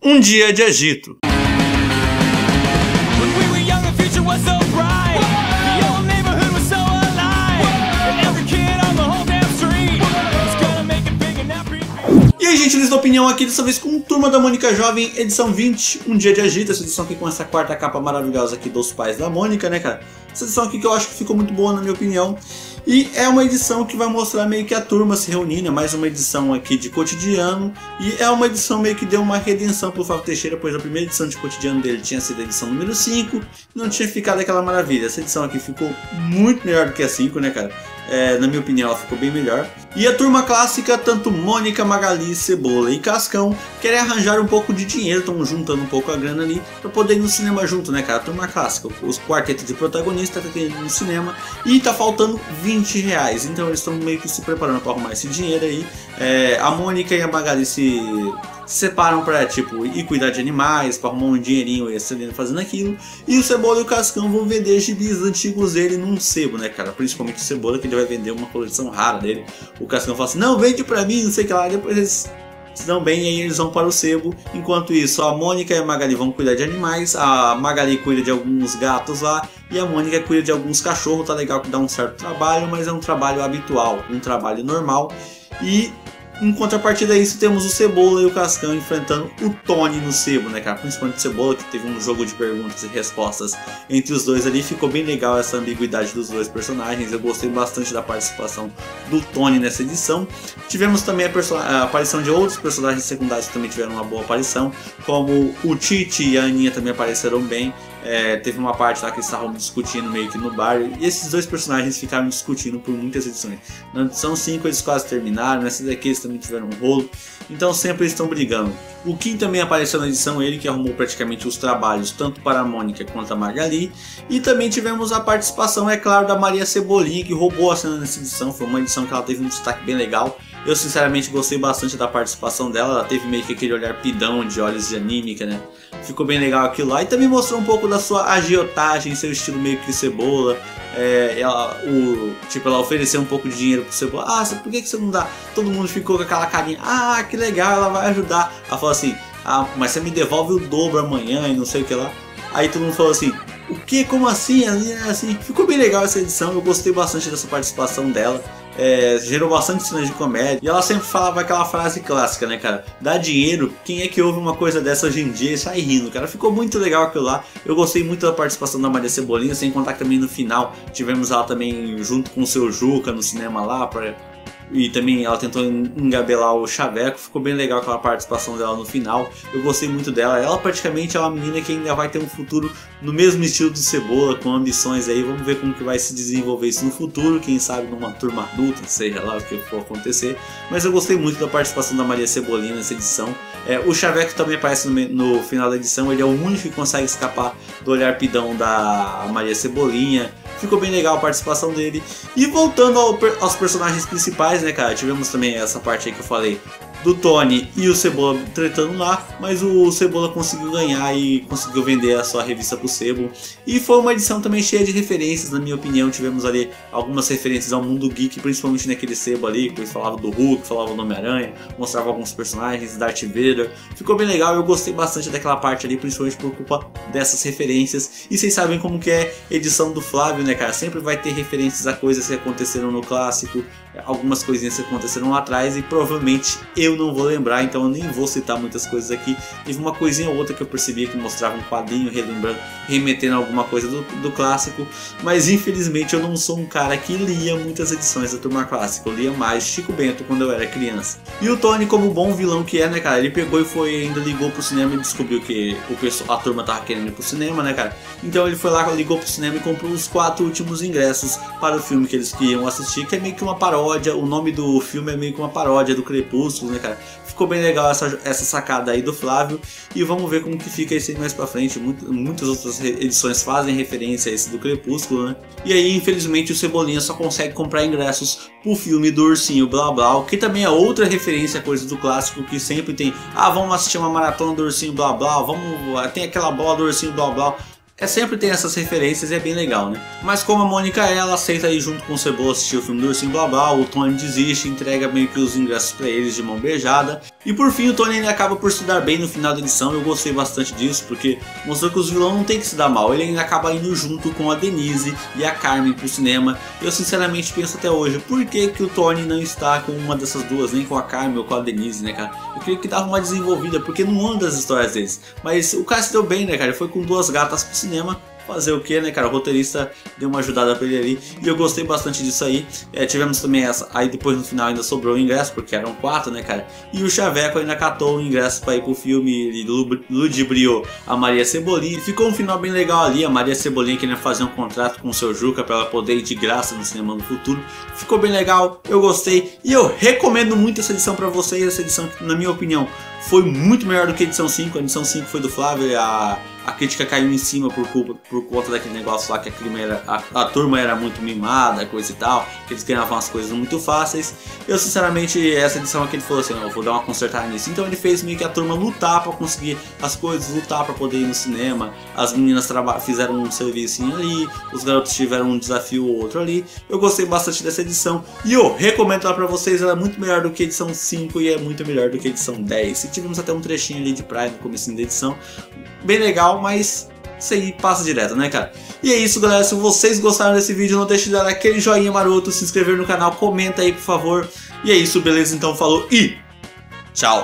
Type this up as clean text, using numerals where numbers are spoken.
Um dia de agito. E aí, gente, lista opinião aqui, dessa vez com Turma da Mônica Jovem, edição 20, Um Dia de Agito. Essa edição aqui com essa quarta capa maravilhosa aqui dos pais da Mônica, né, cara? Essa edição aqui que eu acho que ficou muito boa, na minha opinião. E é uma edição que vai mostrar meio que a turma se reunindo, é mais uma edição aqui de cotidiano. E é uma edição meio que deu uma redenção pro Flávio Teixeira, pois a primeira edição de cotidiano dele tinha sido a edição número 5, e não tinha ficado aquela maravilha. Essa edição aqui ficou muito melhor do que a 5, né, cara? Na minha opinião, ela ficou bem melhor. E a turma clássica, tanto Mônica, Magali, Cebola e Cascão, querem arranjar um pouco de dinheiro, estão juntando um pouco a grana ali pra poder ir no cinema junto, né, cara? A turma clássica, os quartetos de protagonistas tá tendo no cinema e tá faltando R$20, então eles estão meio que se preparando para arrumar esse dinheiro aí. A Mônica e a Magali se separam pra, tipo, ir cuidar de animais, pra arrumar um dinheirinho excelente fazendo aquilo. E o Cebola e o Cascão vão vender gibis antigos dele num sebo, né, cara? Principalmente o Cebola, que ele vai vender uma coleção rara dele. O Cascão fala assim, não, vende pra mim, não sei o que lá. Depois eles se dão bem e aí eles vão para o sebo. Enquanto isso, a Mônica e a Magali vão cuidar de animais. A Magali cuida de alguns gatos lá e a Mônica cuida de alguns cachorros. Tá legal que dá um certo trabalho, mas é um trabalho habitual, um trabalho normal. E em contrapartida a isso, temos o Cebola e o Cascão enfrentando o Tony no sebo, né, cara? Principalmente o Cebola, que teve um jogo de perguntas e respostas entre os dois ali. Ficou bem legal essa ambiguidade dos dois personagens. Eu gostei bastante da participação do Tony nessa edição. Tivemos também a aparição de outros personagens secundários que também tiveram uma boa aparição, como o Titi e a Aninha também apareceram bem. Teve uma parte lá que eles estavam discutindo meio que no bar, e esses dois personagens ficaram discutindo por muitas edições. Na edição 5 eles quase terminaram, nessa daqui eles também tiveram um rolo, então sempre eles estão brigando. O Kim também apareceu na edição, ele que arrumou praticamente os trabalhos tanto para a Mônica quanto a Magali. E também tivemos a participação, é claro, da Maria Cebolinha, que roubou a cena nessa edição. Foi uma edição que ela teve um destaque bem legal. Eu sinceramente gostei bastante da participação dela, ela teve meio que aquele olhar pidão de olhos de anímica, né? Ficou bem legal aquilo lá, e também mostrou um pouco da sua agiotagem, seu estilo meio que Cebola. Ela ofereceu um pouco de dinheiro pro Cebola. Ah, por que você não dá? Todo mundo ficou com aquela carinha, ah, que legal, ela vai ajudar. Ela falou assim, ah, mas você me devolve o dobro amanhã e não sei o que lá. Aí todo mundo falou assim, o que? Como assim? Assim? Ficou bem legal essa edição, eu gostei bastante dessa participação dela. Gerou bastante cenas de comédia. E ela sempre falava aquela frase clássica, né, cara? Dá dinheiro, quem é que ouve uma coisa dessa hoje em dia e sai rindo, cara? Ficou muito legal aquilo lá. Eu gostei muito da participação da Maria Cebolinha, sem contar que também no final tivemos ela também junto com o seu Juca no cinema lá, e também ela tentou engabelar o Chaveco. Ficou bem legal aquela participação dela no final. Eu gostei muito dela. Ela praticamente é uma menina que ainda vai ter um futuro no mesmo estilo de Cebola, com ambições aí. Vamos ver como que vai se desenvolver isso no futuro. Quem sabe numa turma adulta, seja lá o que for acontecer. Mas eu gostei muito da participação da Maria Cebolinha nessa edição. O Chaveco também aparece no final da edição. Ele é o único que consegue escapar do olhar pidão da Maria Cebolinha. Ficou bem legal a participação dele. E voltando aos personagens principais, né, cara? Tivemos também essa parte aí que eu falei do Tony e o Cebola tretando lá, mas o Cebola conseguiu ganhar e conseguiu vender a sua revista pro sebo. E foi uma edição também cheia de referências, na minha opinião. Tivemos ali algumas referências ao mundo geek, principalmente naquele sebo ali, que eles falavam do Hulk, falavam do Homem-Aranha, mostrava alguns personagens, Darth Vader. Ficou bem legal, eu gostei bastante daquela parte ali, principalmente por culpa dessas referências. E vocês sabem como que é edição do Flávio, né, cara? Sempre vai ter referências a coisas que aconteceram no clássico, algumas coisinhas que aconteceram lá atrás, e provavelmente eu não vou lembrar, então eu nem vou citar muitas coisas aqui. Teve uma coisinha ou outra que eu percebi que mostrava um quadrinho remetendo a alguma coisa do clássico, mas infelizmente eu não sou um cara que lia muitas edições da turma clássica. Eu lia mais Chico Bento quando eu era criança. E o Tony, como bom vilão que é, né, cara, ele pegou e foi, ainda ligou pro cinema e descobriu que a turma tava querendo ir pro cinema, né, cara. Então ele foi lá, ligou pro cinema e comprou os 4 últimos ingressos para o filme que eles queriam assistir, que é meio que uma paródia. O nome do filme é meio que uma paródia do Crepúsculo, né, cara? Ficou bem legal essa sacada aí do Flávio. E vamos ver como que fica isso aí mais pra frente. Muitas outras edições fazem referência a esse do Crepúsculo, né? E aí, infelizmente, o Cebolinha só consegue comprar ingressos pro filme do Ursinho Blá Blá, que também é outra referência a coisa do clássico, que sempre tem, vamos assistir uma maratona do Ursinho Blá Blá, tem aquela bola do Ursinho Blá Blá. sempre tem essas referências e é bem legal, né? Mas como a Mônica ela aceita ir junto com o Cebola assistir o filme do Ursinho Blá Blá, o Tony desiste, entrega meio que os ingressos pra eles de mão beijada. E por fim o Tony ele acaba por se dar bem no final da edição. Eu gostei bastante disso porque mostrou que os vilões não tem que se dar mal. Ele ainda acaba indo junto com a Denise e a Carmen pro cinema. Eu sinceramente penso até hoje, por que que o Tony não está com uma dessas duas, nem com a Carmen ou com a Denise, né, cara? Eu queria que dava uma desenvolvida, porque não anda as histórias deles. Mas o cara se deu bem, né, cara? Ele foi com duas gatas pro cinema. Fazer o que, né, cara? O roteirista deu uma ajudada pra ele ali e eu gostei bastante disso aí. Tivemos também essa, aí depois no final ainda sobrou o ingresso, porque eram 4, né, cara? E o Chaveco ainda catou o ingresso pra ir pro filme, ele ludibriou a Maria Cebolinha. Ficou um final bem legal ali, a Maria Cebolinha querendo fazer um contrato com o seu Juca pra ela poder ir de graça no cinema no futuro. Ficou bem legal, eu gostei e eu recomendo muito essa edição pra vocês. Essa edição, na minha opinião, foi muito melhor do que a edição 5. A edição 5 foi do Flávio e a crítica caiu em cima por conta daquele negócio lá que a turma era muito mimada, coisa e tal, que eles ganhavam as coisas muito fáceis. Eu sinceramente, essa edição aqui ele falou assim, eu vou dar uma consertada nisso. Então ele fez meio que a turma lutar pra conseguir as coisas, lutar pra poder ir no cinema. As meninas fizeram um serviço ali, os garotos tiveram um desafio ou outro ali. Eu gostei bastante dessa edição e eu recomendo ela pra vocês. Ela é muito melhor do que a edição 5 e é muito melhor do que a edição 10. E tivemos até um trechinho ali de praia no começo da edição, bem legal, mas isso aí passa direto, né, cara? E é isso, galera. Se vocês gostaram desse vídeo, não deixe de dar aquele joinha maroto, se inscrever no canal, comenta aí, por favor. E é isso, beleza? Então falou e tchau!